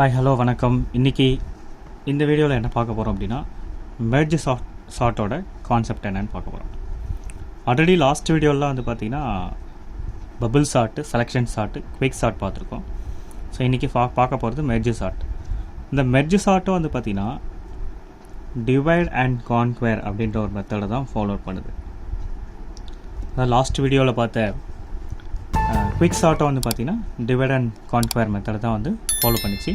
Hi hello வணக்கம். இன்றைக்கி இந்த வீடியோவில் என்ன பார்க்க போகிறோம் அப்படின்னா மெர்ஜ் சார்ட்டோட கான்செப்ட் என்னன்னு பார்க்க போகிறோம். ஆல்ரெடி லாஸ்ட் வீடியோலாம் வந்து பார்த்திங்கன்னா bubble sort, selection sort, quick sort பார்த்துருக்கோம். ஸோ இன்றைக்கி பார்க்க போகிறது மெர்ஜ் சார்ட். இந்த மெர்ஜ் சார்ட்டும் வந்து பார்த்திங்கன்னா டிவைட் அண்ட் கான்குவேர் அப்படின்ற ஒரு மெத்தடை தான் ஃபாலோ பண்ணுது. அதாவது லாஸ்ட் வீடியோவில் பார்த்த குவிக் சார்ட்டை வந்து பார்த்திங்கன்னா டிவைட் அண்ட் கான்குவேர் மெத்தடை தான் வந்து ஃபாலோ பண்ணிச்சு.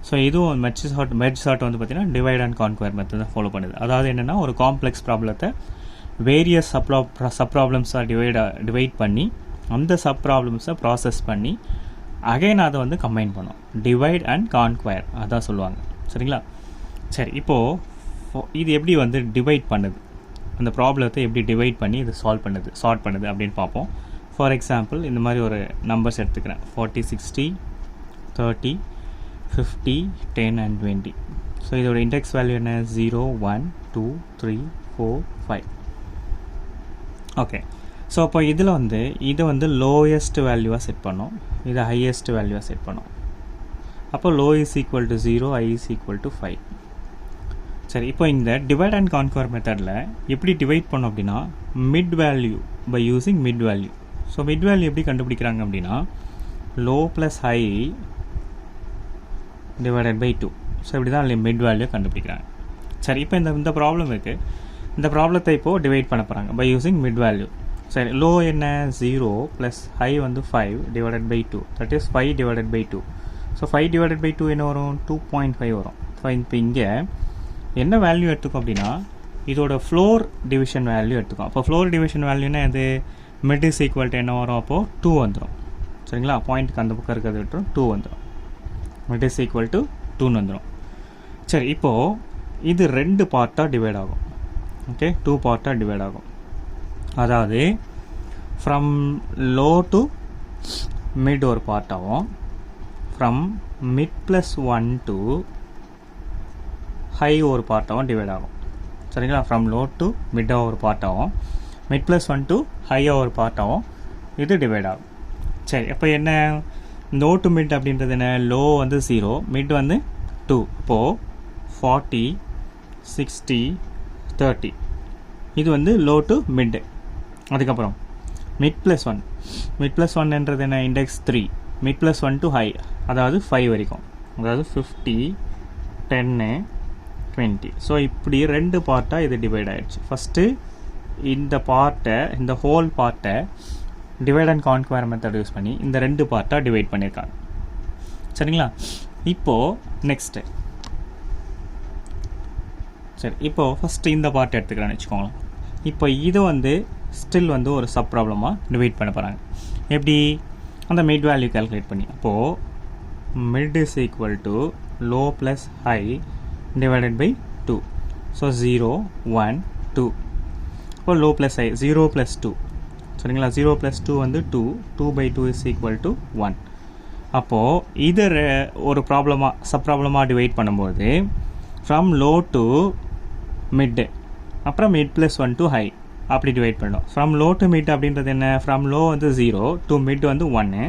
ஸோ இதுவும் மெர்ஜ் சார்ட் வந்து பார்த்திங்கன்னா டிவைட் அண்ட் கான்குவேர் மெத்தட் தான் ஃபாலோ பண்ணுது. அதாவது என்னென்னா ஒரு காம்ப்ளெக்ஸ் ப்ராப்ளத்தை வேரியஸ் சப் ப்ராப்ளம்ஸாக டிவைட் பண்ணி அந்த சப் ப்ராப்ளம்ஸை ப்ராசஸ் பண்ணி அகைன் அதை வந்து கம்பைன் பண்ணோம். டிவைட் அண்ட் கான்குவேர் அதான் சொல்லுவாங்க. சரிங்களா? சரி, இப்போது இது எப்படி வந்து டிவைட் பண்ணுது, அந்த ப்ராப்ளத்தை எப்படி டிவைட் பண்ணி இது சால்வ் பண்ணுது அப்படின்னு பார்ப்போம். ஃபார் எக்ஸாம்பிள் இந்த மாதிரி ஒரு நம்பர்ஸ் எடுத்துக்கிறேன். 40, 60, 30, 50, 10 and 20. ஸோ இதோட இண்டெக்ஸ் வேல்யூ என்ன? 0, 1, 2, 3, 4, 5. ஓகே. ஸோ அப்போ இதில் வந்து இதை வந்து லோயஸ்ட் வேல்யூவாக செட் பண்ணோம், இதை ஹையஸ்ட் வேல்யூவாக செட் பண்ணோம். அப்போ low is equal to 0, I is equal to 5. சரி, இப்போ இந்த டிவைட் அண்ட் கான்குவர் மெத்தடில் எப்படி டிவைட் பண்ணோம் அப்படின்னா mid value by using mid value. So mid value எப்படி கண்டுபிடிக்கிறாங்க அப்படின்னா low plus high divided by 2. So இப்படி தான் மிட் வேல்யூ கண்டுபிடிக்கிறாங்க. சரி, இப்போ இந்த ப்ராப்ளம் இருக்குது. இந்த ப்ராப்ளத்தை இப்போது டிவைட் பண்ண போகிறாங்க பை யூஸிங் மிட் வேல்யூ. சரி, லோ என்ன? 0 ப்ளஸ் ஹை வந்து 5 divided by 2, that is 5 divided by 2. So 5 divided by 2 என்ன வரும்? 2.5 வரும். ஸோ இப்போ இங்கே என்ன வேல்யூ எடுத்துக்கோம் அப்படின்னா இதோட ஃப்ளோர் டிவிஷன் வேல்யூ எடுத்துக்கோம். அப்போ ஃப்ளோர் டிவிஷன் வேல்யூனா இது மிட் இஸ் ஈக்குவல் டு என்ன வரும்? அப்போது 2 வந்துடும். சரிங்களா? பாயிண்ட்டுக்கு அந்த பக்கம் இருக்கிறது விட்டுரும் 2 வந்துடும். மிட் இஸ் ஈக்குவல் டு 2 வந்துடும். சரி, இப்போது இது 2 பார்ட்டாக டிவைட் ஆகும். ஓகே, 2 பார்ட்டாக டிவைட் ஆகும். அதாவது ஃப்ரம் லோ டு மிட் ஒரு பார்ட்டாகவும் from mid plus 1 to high ஒரு பார்ட்டாகவும் டிவைட் ஆகும். சரிங்களா? ஃப்ரம் லோ டு மிட்டாக ஒரு பார்ட்டாகவும் மிட் ப்ளஸ் 1 டு ஹையாக ஒரு பார்ட்டாகவும் இது டிவைட் ஆகும். சரி, அப்போ என்ன லோ டு மிட் அப்படின்றது என்ன? லோ வந்து 0, மிட் வந்து 2. இப்போது 40, 60, 30 இது வந்து லோ டு மிட். அதுக்கப்புறம் மிட் ப்ளஸ் 1. மிட் ப்ளஸ் 1ன்றது என்ன? Index 3. Mid plus 1 to high, அதாவது 5 வரைக்கும், அதாவது 50, 10, 20. ஸோ இப்படி 2 பார்ட்டாக இது டிவைட் ஆகிடுச்சு. ஃபஸ்ட்டு இந்த பார்ட்டை, இந்த ஹோல் பார்ட்டை டிவைட் அண்ட் கான்குவேர் மெத்தட் யூஸ் பண்ணி இந்த 2 பார்ட்டாக டிவைட் பண்ணியிருக்காங்க. சரிங்களா? இப்போது நெக்ஸ்ட்டு, சரி, இப்போது ஃபஸ்ட்டு இந்த பார்ட் எடுத்துக்கிறேன்னு வச்சுக்கோங்களேன். இப்போ இதை வந்து ஸ்டில் வந்து ஒரு சப் ப்ராப்ளமாக டிவைட் பண்ண போகிறாங்க. எப்படி? அந்த மிட் வேல்யூ கால்குலேட் பண்ணி. அப்போது mid is equal to low plus high divided by 2. So 0, 1, 2. இப்போ லோ ப்ளஸ் ஹை 0 ப்ளஸ் 2. சரிங்களா? 0 ப்ளஸ் 2 வந்து 2. 2 by 2 இஸ் ஈக்குவல் டு 1. அப்போது இது ஒரு ப்ராப்ளமாக சப் ப்ராப்ளமாக டிவைட் பண்ணும்போது ஃப்ரம் லோ டு மிட், அப்புறம் மிட் ப்ளஸ் 1 டு ஹை அப்படி டிவைட் பண்ணோம். ஃப்ரம் லோ டு மிட் அப்படின்றது என்ன? ஃப்ரம் லோ வந்து 0 டு மிட் வந்து 1.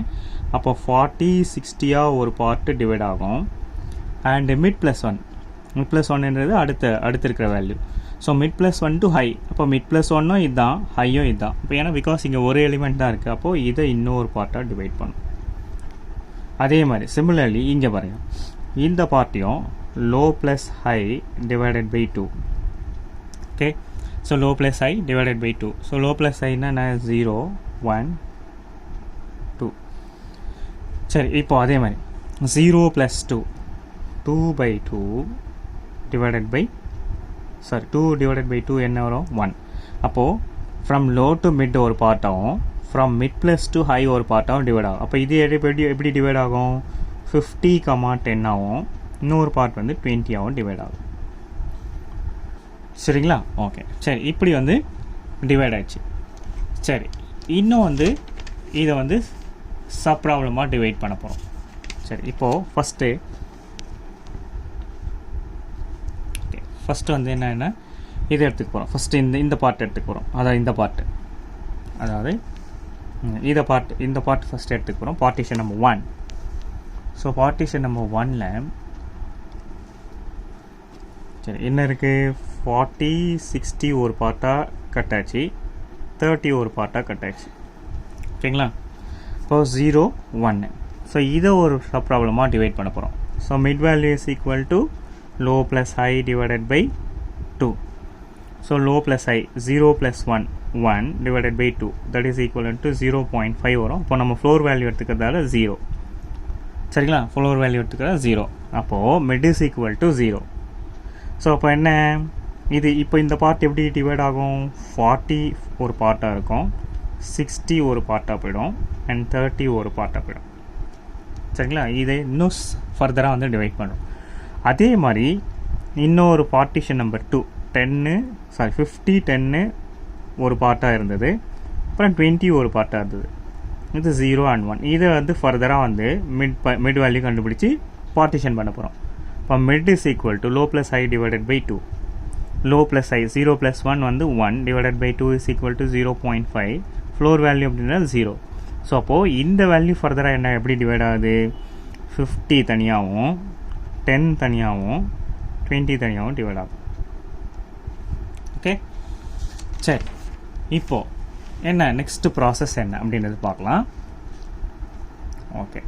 அப்போ 40, 60 ஒரு பார்ட்டு டிவைட் ஆகும். அண்ட் மிட் ப்ளஸ் 1 அடுத்து இருக்கிற value. So mid plus 1 to high, அப்போ மிட் ப்ளஸ் 1ம் இதுதான், ஹையும் இதுதான். இப்போ ஏன்னா பிகாஸ் இங்கே ஒரு எலிமெண்ட் தான் இருக்குது, அப்போது இதை இன்னொரு பார்ட்டாக டிவைட் பண்ணும். அதே மாதிரி சிமிலர்லி இங்கே பாருங்கள், இந்த பார்ட்டியும் low plus high divided by 2. Okay, so low plus high divided by 2. So low plus ஹைன்னா 0, 1, 2. சரி, இப்போது அதே மாதிரி 0 plus 2, 2 by 2 divided by 2 divided by 2 என்ன வரும்? 1. அப்போது ஃப்ரம் லோ டு மிட் ஒரு பார்ட்டாகவும் from mid plus to high ஒரு பார்ட்டாகவும் டிவைட் ஆகும். அப்போ இது எப்படி டிவைட் ஆகும்? 50, 10 ஆகும். இன்னொரு பார்ட் வந்து 20 ஆகும் டிவைட் ஆகும். சரிங்களா? ஓகே, சரி, இப்படி வந்து டிவைட் ஆகிடுச்சு. சரி, இன்னும் வந்து இதை வந்து சப் ப்ராப்ளமாக டிவைட் பண்ண போகிறோம். சரி, இப்போது ஃபஸ்ட்டு வந்து என்னென்னா இதை எடுத்துக்க போகிறோம். ஃபஸ்ட்டு இந்த பார்ட் எடுத்துக்க போகிறோம். அதாவது இந்த பார்ட்டு இந்த பார்ட் ஃபஸ்ட்டு எடுத்துக்க போகிறோம். Partition number 1. So partition number 1ல் சரி என்ன இருக்குது, 40 60 ஒரு பார்ட்டாக கட் ஆச்சு, 30 ஒரு பார்ட்டாக கட் ஆச்சு. ஓகேங்களா? இப்போ 0 1. ஸோ இதை ஒரு சப் ப்ராப்ளமாக டிவைட் பண்ண போகிறோம். So mid value is equal to low plus high divided by 2. So low plus high 0 plus 1 1 divided by 2 that is equal to 0.5 வரும். இப்போ நம்ம ஃப்ளோர் வேல்யூ எடுத்துக்கிறதால 0. சரிங்களா? ஃப்ளோர் வேல்யூ எடுத்துக்கிறதா 0. அப்போது mid is equal to 0. So அப்போ என்ன இது, இப்போ இந்த பார்ட் எப்படி டிவைட் ஆகும், 40 ஒரு பார்ட்டாக இருக்கும், 60 ஒரு பார்ட்டாக போயிடும், அண்ட் 30 ஒரு பார்ட்டாக போயிடும். சரிங்களா? இதை இன்னும் ஃபர்தராக வந்து டிவைட் பண்ணுறோம். அதே மாதிரி இன்னொரு பார்ட்டிஷன் நம்பர் 2 50 10 ஒரு பார்ட்டாக இருந்தது, அப்புறம் 20 ஒரு பார்ட்டாக இருந்தது. இது 0 and 1. இதை வந்து ஃபர்தராக வந்து மிட் வேல்யூ கண்டுபிடிச்சி பார்ட்டிஷன் பண்ண போகிறோம். இப்போ mid is equal to low plus i divided by 2. Low plus i 0 plus 1 வந்து 1 divided by 2 is equal to 0.5. Floor value அப்படின்னா 0. ஸோ அப்போது இந்த வேல்யூ ஃபர்தராக என்ன எப்படி டிவைட் ஆகுது, 50 தனியாகவும் 10 தனியாகவும் 20 தனியாகவும் டிவைட் ஆகும். ஓகே சரி, இப்போது என்ன நெக்ஸ்ட் ப்ராசஸ் என்ன அப்படின்றது பார்க்கலாம். ஓகே,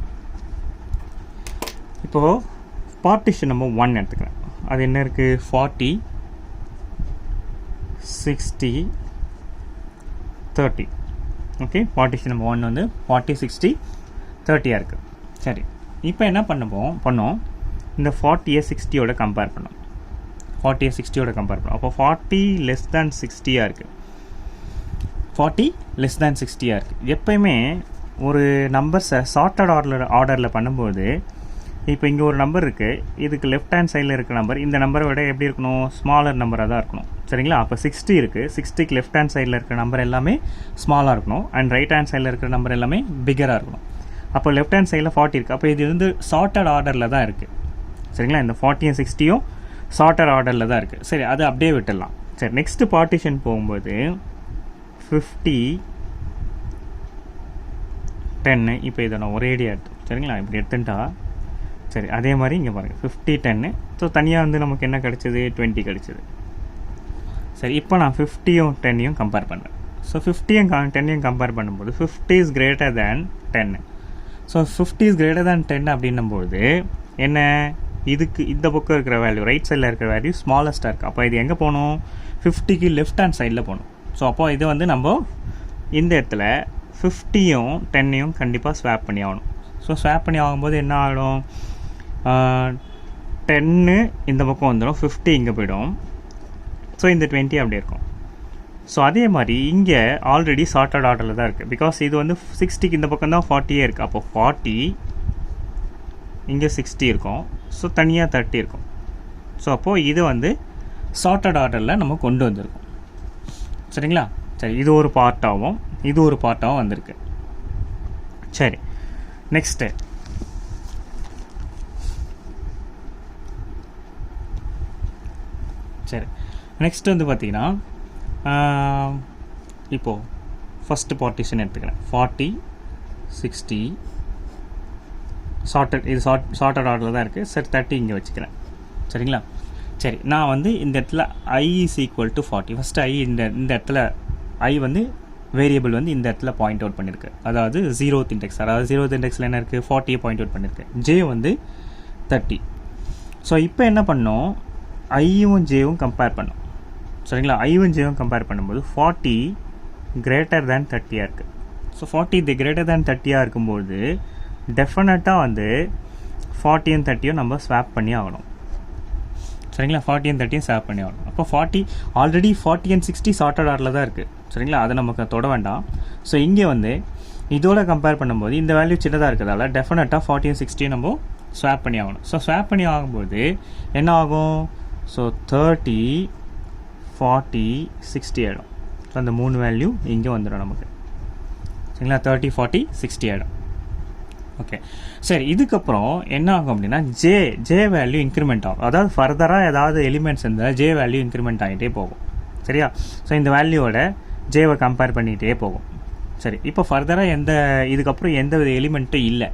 இப்போது பார்ட்டிஷன் நம்பர் 1 எடுத்துக்கிறேன். அது என்ன இருக்குது, 40 60 30. ஓகே, பார்ட்டிஷன் நம்பர் 1 வந்து 40 60 30 இருக்குது. சரி, இப்போ என்ன பண்ணோம் இந்த 40யை 60யோட கம்பேர் பண்ணோம். 40யை 60யோட கம்பேர் பண்ணோம். அப்போ 40 லெஸ் தேன் 60யாக இருக்குது. 40 லெஸ் தேன் 60யாக இருக்குது. எப்போயுமே ஒரு நம்பர்ஸை சார்ட்டட் ஆர்டரில் பண்ணும்போது, இப்போ இங்கே ஒரு நம்பர் இருக்குது, இதுக்கு லெஃப்ட் ஹேண்ட் சைடில் இருக்கிற நம்பர் இந்த நம்பரை விட எப்படி இருக்கணும், ஸ்மாலர் நம்பராக தான் இருக்கணும். சரிங்களா? அப்போ 60 இருக்குது, 60க்கு லெஃப்ட் ஹேண்ட் சைடில் இருக்கிற நம்பர் எல்லாமே ஸ்மாலாக இருக்கணும், அண்ட் ரைட் ஹேண்ட் சைடில் இருக்கிற நம்பர் எல்லாமே பிகராக இருக்கணும். அப்போ லெஃப்ட் ஹேண்ட் சைடில் 40 இருக்குது. அப்போ இது வந்து சார்ட்டட் ஆர்டரில் தான் இருக்குது. சரிங்களா? இந்த 40யும் 60யும் சார்ட்டட் ஆர்டரில் தான் இருக்குது. சரி, அது அப்படியே விட்டுடலாம். சரி, நெக்ஸ்ட்டு பார்ட்டிஷன் போகும்போது 50 10. இப்போ இதை நான் ஒரேடியாக எடுத்து, சரிங்களா, இப்படி எடுத்துட்டா சரி. அதே மாதிரி இங்கே பாருங்கள் 50 10. ஸோ தனியாக வந்து நமக்கு என்ன கிடச்சிது, 20 கிடச்சிது. சரி, இப்போ நான் 50யும் 10யும் கம்பேர் பண்ணுறேன். ஸோ 50யும் 10யும் கம்பேர் பண்ணும்போது 50 is greater than 10. So 50 is greater than 10 அப்படின்னும்போது என்ன, இதுக்கு இந்த பக்கம் இருக்கிற வேல்யூ, ரைட் சைடில் இருக்கிற வேல்யூ ஸ்மாலஸ்ட்டாக இருக்குது. அப்போ இது எங்கே போகணும், 50க்கு லெஃப்ட் ஹேண்ட் சைடில் போகணும். ஸோ அப்போ இது வந்து நம்ம இந்த இடத்துல 50யும் 10யும் கண்டிப்பாக ஸ்வாப் பண்ணி ஆகணும். ஸோ ஸ்வாப் பண்ணி ஆகும்போது என்ன ஆகிடும், 10 இந்த பக்கம் வந்துடும், 50 இங்கே போய்டும். ஸோ இந்த 20 அப்படியே இருக்கும். ஸோ அதே மாதிரி இங்கே ஆல்ரெடி சார்ட்டட் ஆர்டரில் தான் இருக்குது. பிகாஸ் இது வந்து 60க்கு இந்த பக்கம் தான் 40 இருக்குது. அப்போ 40 இங்கே 60 இருக்கும். ஸோ தனியாக 30 இருக்கும். ஸோ அப்போது இது வந்து சார்ட்டட் ஆர்டரில் நம்ம கொண்டு வந்திருக்கோம். சரிங்களா? சரி, இது ஒரு பார்ட்டாகவும் இது ஒரு பார்ட்டாகவும் வந்திருக்கு. சரி, நெக்ஸ்ட்டு சரி நெக்ஸ்ட் வந்து பார்த்திங்கன்னா, இப்போது ஃபஸ்ட்டு பார்ட்டிஷன் எடுத்துக்கிறேன். 40 60 சார்ட்டட் ஆர்டரில் தான் இருக்குது. சரி, 30 இங்கே வச்சுக்கிறேன். சரிங்களா? சரி, நான் வந்து இந்த இடத்துல I is equal to 40. First I இந்த இடத்துல I வந்து வேரியபிள் வந்து இந்த இடத்துல பாயிண்ட் அவுட் பண்ணியிருக்கு. அதாவது 0th இண்டெக்ஸ், அதாவது 0th இண்டெக்ஸில் என்ன இருக்குது, 40யை பாயிண்ட் அவுட் பண்ணியிருக்கு. J வந்து 30. ஸோ இப்போ என்ன பண்ணோம், ஐயும் ஜேவும் கம்பேர் பண்ணோம். சரிங்களா? ஐயும் ஜேவும் கம்பேர் பண்ணும்போது 40 கிரேட்டர் தேன் 30 இருக்குது. ஸோ 40 இது கிரேட்டர் தேன் 30 இருக்கும்போது டெஃபினட்டாக வந்து 40யும் 30யும் நம்ம ஸ்வாப் பண்ணி ஆகணும். சரிங்களா? 40யும் 30யும் ஸ்வாப் பண்ணி ஆகணும். அப்போ 40 ஆல்ரெடி 40 and 60 சார்ட்டட் ஆர்டரில் தான் இருக்குது. சரிங்களா? அதை நமக்கு தொட வேண்டாம். ஸோ இங்கே வந்து இதோட கம்பேர் பண்ணும்போது இந்த வேல்யூ சின்னதாக இருக்கிறதால டெஃபினட்டாக 40யும் 60யும் நம்ம ஸ்வாப் பண்ணி ஆகணும். ஸோ ஸ்வாப் பண்ணி ஆகும்போது என்ன ஆகும், ஸோ 30 40 60 ஆகிடும். ஸோ அந்த 3 வேல்யூ இங்கே வந்துடும் நமக்கு. சரிங்களா? 30 40 60 ஆகிடும். ஓகே, சரி, இதுக்கப்புறம் என்ன ஆகும் அப்படின்னா ஜே வேல்யூ இன்க்ரிமெண்ட் ஆகும். அதாவது ஃபர்தராக ஏதாவது எலிமெண்ட்ஸ் இருந்தால் ஜே வேல்யூ இன்க்ரிமெண்ட் ஆகிட்டே போகும். சரியா? ஸோ இந்த வேல்யூவோட ஜேவை கம்பேர் பண்ணிகிட்டே போகும். சரி, இப்போ ஃபர்தராக இதுக்கப்புறம் எந்த வித எலிமெண்ட்டும் இல்லை.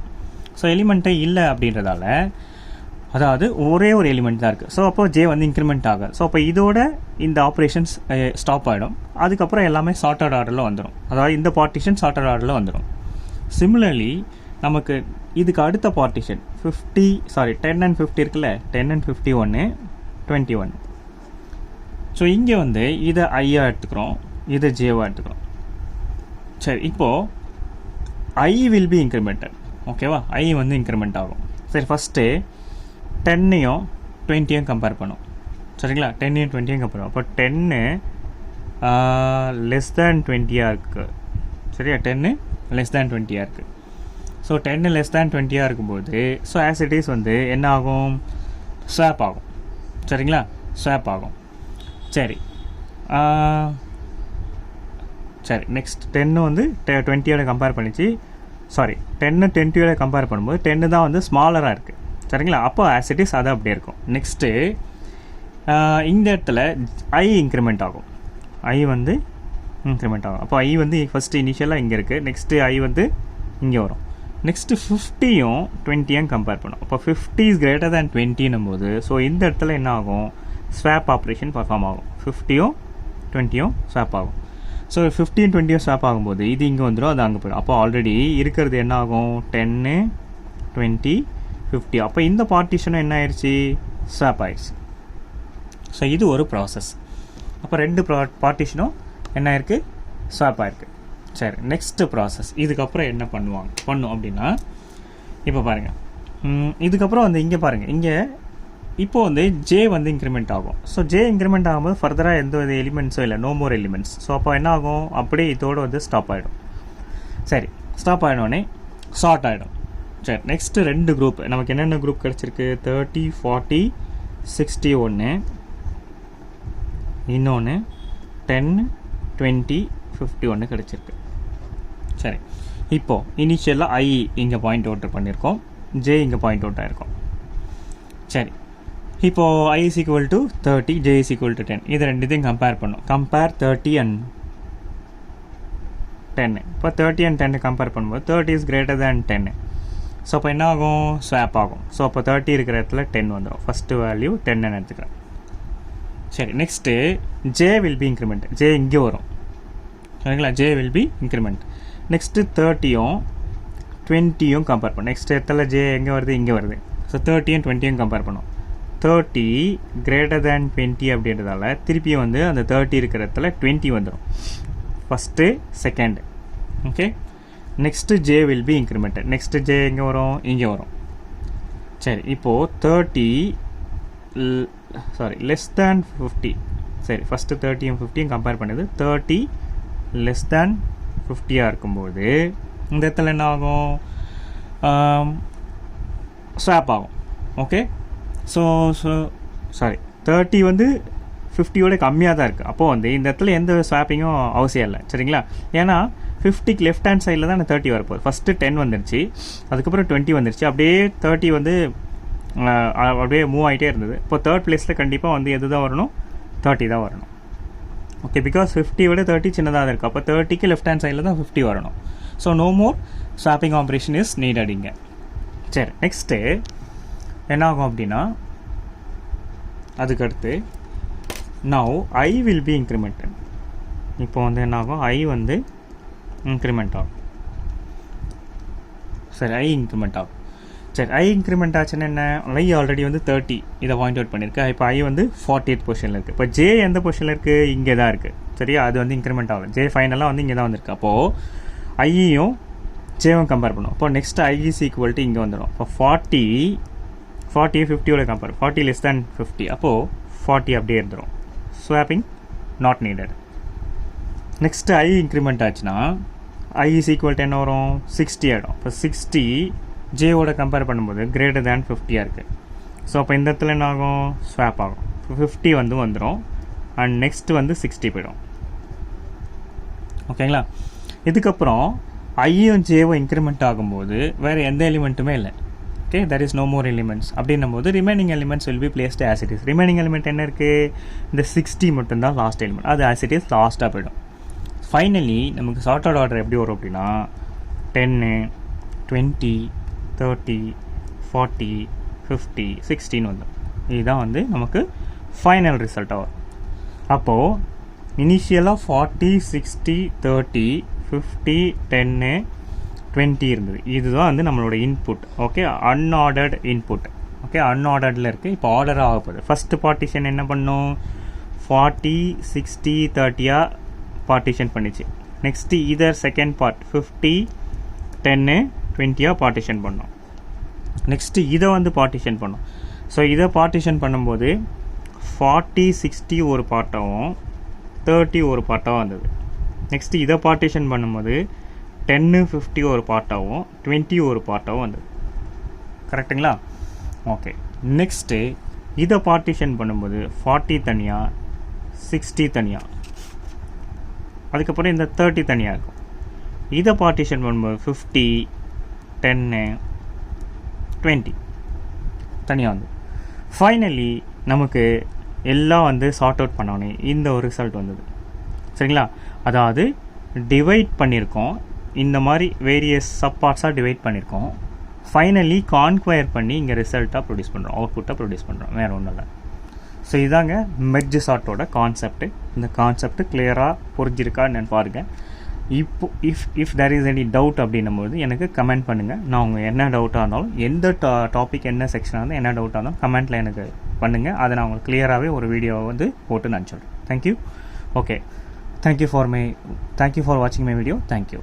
ஸோ எலிமெண்ட்டே இல்லை அப்படின்றதால, அதாவது ஒரே ஒரு எலிமெண்ட் தான் இருக்குது. ஸோ அப்போ ஜே வந்து இன்க்ரிமெண்ட் ஆகும். ஸோ அப்போ இதோட இந்த ஆப்ரேஷன்ஸ் ஸ்டாப் ஆகிடும். அதுக்கப்புறம் எல்லாமே சார்ட்டட் ஆர்டரில் வந்துடும். அதாவது இந்த பார்ட்டிஷன் சார்ட்டட் ஆர்டரில் வந்துடும். சிமிலர்லி நமக்கு இதுக்கு அடுத்த பார்ட்டிஷன் 10 and 50 இருக்குல்ல, 10 and 51 21. ஸோ இங்கே வந்து இதை ஐயாக எடுத்துக்கிறோம், இதை ஜேவாக எடுத்துக்கிறோம். சரி, இப்போது ஐ வில் பி இன்க்ரிமெண்டட். ஓகேவா? ஐ வந்து இன்க்ரிமெண்ட் ஆகும். சரி, ஃபஸ்ட்டு 10ஐயும் 20ஐயும் கம்பேர் பண்ணும். சரிங்களா? 10ஐயும் 20ஐயும் கம்பேர் பண்ணும். அப்போ 10 லெஸ் தேன் 20 இருக்குது. சரியா? 10 லெஸ் தேன் 20 இருக்குது. ஸோ 10 லெஸ் தேன் 20 இருக்கும்போது, ஸோ ஆஸ் இட் இஸ் வந்து என்ன ஆகும்? ஸ்வாப் ஆகும். சரிங்களா? ஸ்வாப் ஆகும். சரி, சரி, நெக்ஸ்ட் 10 வந்து 20யோட கம்பேர் பண்ணிச்சு. சாரி, 10 20யோட கம்பேர் பண்ணும்போது 10 தான் வந்து ஸ்மாலராக இருக்குது. சரிங்களா? அப்போ ஆஸ் இட் இஸ் அது அப்படியே இருக்கும். நெக்ஸ்ட்டு இந்த இடத்துல ஐ இன்க்ரிமெண்ட் ஆகும். ஐ வந்து இன்க்ரிமெண்ட் ஆகும். அப்போ ஐ வந்து ஃபஸ்ட்டு இனிஷியலாக இங்கே இருக்குது. நெக்ஸ்ட்டு ஐ வந்து இங்கே வரும். நெக்ஸ்ட்டு 50யும் 20யும் கம்பேர் பண்ணும். அப்போ 50 இஸ் கிரேட்டர் தேன் 20ன்னும் போது, ஸோ இந்த இடத்துல என்ன ஆகும்? ஸ்வாப் ஆப்ரேஷன் பர்ஃபார்ம் ஆகும். 50யும் 20யும் ஸ்வாப் ஆகும். ஸோ 50 and 20யும் ஸ்வாப் ஆகும்போது இது இங்கே வந்துடும், அது அங்கே போயிடும். அப்போ ஆல்ரெடி இருக்கிறது என்ன ஆகும்? 10 20 50. அப்போ இந்த பார்ட்டிஷனும் என்ன ஆயிடுச்சு? ஸ்வாப் ஆயிடுச்சு. ஸோ இது ஒரு ப்ராசஸ். அப்போ ரெண்டு பார்ட்டிஷனும் என்ன ஆயிருக்கு? ஸ்வாப் ஆயிருக்கு. சரி, நெக்ஸ்ட்டு ப்ராசஸ். இதுக்கப்புறம் என்ன பண்ணும் அப்படின்னா, இப்போ பாருங்கள், இதுக்கப்புறம் வந்து இங்கே பாருங்கள், இங்கே இப்போது வந்து ஜே வந்து இன்க்ரிமெண்ட் ஆகும். ஸோ ஜே இன்க்ரிமெண்ட் ஆகும்போது ஃபர்தராக எந்த ஒரு எலிமெண்ட்ஸும் இல்லை, நோ மோர் எலிமெண்ட்ஸ். ஸோ அப்போ என்ன ஆகும்? அப்படியே இதோடு வந்து ஸ்டாப் ஆகிடும். சரி, ஸ்டாப் ஆகிடோடனே ஷார்ட் ஆகிடும். சரி, நெக்ஸ்ட்டு ரெண்டு குரூப் நமக்கு என்னென்ன குரூப் கிடச்சிருக்கு? 30 40 60 ஒன்று, இன்னொன்று 10 20 50 ஒன்று கிடச்சிருக்கு. சரி, இப்போது இனிஷியலாக ஐ இங்கே பாயிண்ட் அவுட் பண்ணியிருக்கோம், ஜே இங்கே பாயிண்ட் அவுட் ஆகிருக்கோம். சரி, இப்போது i is equal to 30, j is equal to 10. இது ரெண்டுத்தையும் கம்பேர் பண்ணும். Compare 30 and 10. இப்போ 30 and 10 கம்பேர் பண்ணும்போது 30 இஸ் கிரேட்டர் தேன் 10. ஸோ அப்போ என்ன ஆகும்? ஸ்வாப் ஆகும். ஸோ அப்போ 30 இருக்கிற இடத்துல 10 வந்துடும். ஃபஸ்ட்டு வேல்யூ 10 எடுத்துக்கிறேன். சரி, next j will be increment. J இங்கே வரும். சரிங்களா? J will be increment. Next 30யும் 20யும் கம்பேர் பண்ணும். நெக்ஸ்ட் இடத்துல ஜே எங்கே வருது? இங்கே வருது. ஸோ 30யும் 20யும் கம்பேர் பண்ணும். 30 கிரேட்டர் தேன் 20 அப்படின்றதால திருப்பியும் வந்து அந்த 30 இருக்கிற இடத்துல 20 வந்துடும். First second. Okay, next j will be incremented. Next J எங்கே வரும்? இங்கே வரும். சரி, இப்போது 30 லெஸ் தேன் 50. சரி, ஃபஸ்ட்டு 30யும் 50யும் கம்பேர் பண்ணுது. 30 லெஸ் தேன் 50 இருக்கும்போது இந்த இடத்துல என்ன ஆகும்? ஸ்வாப் ஆகும். ஓகே, ஸோ 30 வந்து 50யோட கம்மியாக தான் இருக்குது. அப்போது வந்து இந்த இடத்துல எந்த ஸ்வாப்பிங்கும் அவசியம் இல்லை. சரிங்களா? ஏன்னா 50க்கு லெஃப்ட் ஹேண்ட் சைடில் தான் 30 வரப்போகுது. ஃபஸ்ட்டு 10 வந்துருச்சு, அதுக்கப்புறம் 20 வந்துருச்சு. அப்படியே 30 வந்து அப்படியே மூவ் ஆகிட்டே இருந்தது. இப்போ தேர்ட் பிளேஸில் கண்டிப்பாக வந்து எது தான் வரணும்? 30 தான் வரணும். ஓகே, பிகாஸ் 50 விட 30 சின்னதாக இருக்குது. அப்போ 30க்கு லெஃப்ட் ஹேண்ட் சைடில் தான் 50 வரணும். So no more swapping operation is needed இங்கே. சரி, நெக்ஸ்ட்டு என்ன ஆகும் அப்படின்னா, அதுக்கடுத்து now I will be incremented. இப்போ வந்து என்ன ஆகும்? ஐ வந்து இன்க்ரிமெண்ட் ஆகும். சரி, ஐ இன்க்ரிமெண்ட் ஆகும். சரி, ஐ இன்க்ரிமெண்ட் ஆச்சுன்னா என்ன? ஐ ஆல்ரெடி வந்து 30 இதை பாயிண்ட் அவுட் பண்ணியிருக்கு. இப்போ ஐ வந்து 40th பொசிஷனில் இருக்குது. இப்போ ஜே எந்த பொசிஷனில் இருக்குது? இங்கே தான் இருக்குது. சரியா? அது வந்து இன்க்ரிமெண்ட் ஆகும். ஜே ஃபைனலாக வந்து இங்கே தான் வந்திருக்கு. அப்போது ஐயும் ஜேவும் கம்பேர் பண்ணும். அப்போ next I is equal to இங்கே வந்துடும். இப்போ 40 50யோட கம்பேர், 40 லெஸ் தேன் 50. அப்போது 40 அப்படியே இருந்துடும். Swapping not needed. Next i increment ஆச்சுன்னா ஐ இஸ் ஈக்குவல் டு என்ன வரும்? 60 ஆகிடும். இப்போ 60 ஜேவோட கம்பேர் பண்ணும்போது கிரேட்டர் தேன் 50 இருக்குது. ஸோ அப்போ இந்த இடத்துல என்ன ஆகும்? ஸ்வாப் ஆகும். இப்போ 50 வந்து வந்துடும் அண்ட் நெக்ஸ்ட்டு வந்து 60 போயிடும். ஓகேங்களா? இதுக்கப்புறம் ஐயும் ஜேவும் இன்க்ரிமெண்ட் ஆகும்போது வேறு எந்த எலிமெண்ட்டுமே இல்லை. Okay, that is no more elements. அப்படின்னும் போது remaining elements will be placed as it is. Remaining element என்ன இருக்குது? இந்த 60 மட்டும்தான் லாஸ்ட் எலிமெண்ட். அது ஆஸ் இட் இஸ் லாஸ்ட்டாக போயிடும். ஃபைனலி நமக்கு சார்ட்டட் ஆர்டர் எப்படி வரும் அப்படின்னா 10 20 30 40 50 16 வந்து இதுதான் வந்து நமக்கு ஃபைனல் ரிசல்ட்டாக வரும். அப்போது இனிஷியலாக 40 60 30 50 10 20 இருந்தது. இதுதான் வந்து நம்மளோட input. Okay, unordered input. Okay, அன்ஆர்டர்டில் இருக்குது. இப்போ ஆர்டர் ஆக போகுது. ஃபஸ்ட்டு பார்ட்டிஷன் என்ன பண்ணும், 40 60 30 பார்ட்டிஷன் பண்ணிச்சு. நெக்ஸ்ட்டு இதர் செகண்ட் பார்ட் 50 10 20 பார்ட்டிஷன் பண்ணோம். நெக்ஸ்ட்டு இதை வந்து பார்ட்டிஷன் பண்ணோம். ஸோ இதை பார்ட்டிஷன் பண்ணும்போது 40 60 ஒரு பார்ட்டாகவும் 30 ஒரு பார்ட்டாகவும் வந்தது. நெக்ஸ்ட்டு இதை பார்ட்டிஷன் பண்ணும்போது 10 50 ஒரு பார்ட்டாகவும் 20 ஒரு பார்ட்டாகவும் வந்தது. கரெக்டுங்களா? ஓகே, நெக்ஸ்ட்டு இதை பார்ட்டிஷன் பண்ணும்போது 40 தனியாக 60 தனியாக, அதுக்கப்புறம் இந்த 30 தனியாக இருக்கும். இதை பார்ட்டிஷன் பண்ணும்போது 50 10 20 தனியாக வந்து ஃபைனலி நமக்கு எல்லாம் வந்து சார்ட் அவுட் பண்ணோன்னே இந்த ஒரு ரிசல்ட் வந்தது. சரிங்களா? அதாவது டிவைட் பண்ணியிருக்கோம், இந்த மாதிரி வேரியஸ் சப் பார்ட்ஸாக டிவைட் பண்ணியிருக்கோம். ஃபைனலி கான்குவயர் பண்ணி இங்கே ரிசல்ட்டாக ப்ரொடியூஸ் பண்ணுறோம், அவுட்புட்டாக ப்ரொடியூஸ் பண்ணுறோம், வேறு ஒன்றும் இல்லை. ஸோ இதாங்க மெர்ஜ் சார்ட்டோட கான்செப்ட்டு. இந்த கான்செப்ட் கிளியராக புரிஞ்சிருக்கா என்னன்னு பாருங்கள். இப்போ if there is any doubt அப்படின்னும்போது எனக்கு கமெண்ட் பண்ணுங்கள். நான் உங்கள் என்ன டவுட்டாக இருந்தாலும், எந்த டாபிக் என்ன செக்ஷனாக இருந்தாலும், என்ன டவுட்டாக இருந்தாலும் கமெண்ட்டில் எனக்கு பண்ணுங்கள். அதை நான் உங்களுக்கு கிளியராகவே ஒரு வீடியோவை வந்து போட்டு நான் சொல்கிறேன். தேங்க்யூ. ஓகே, தேங்க்யூ ஃபார் வாட்சிங் மை வீடியோ. தேங்க்யூ.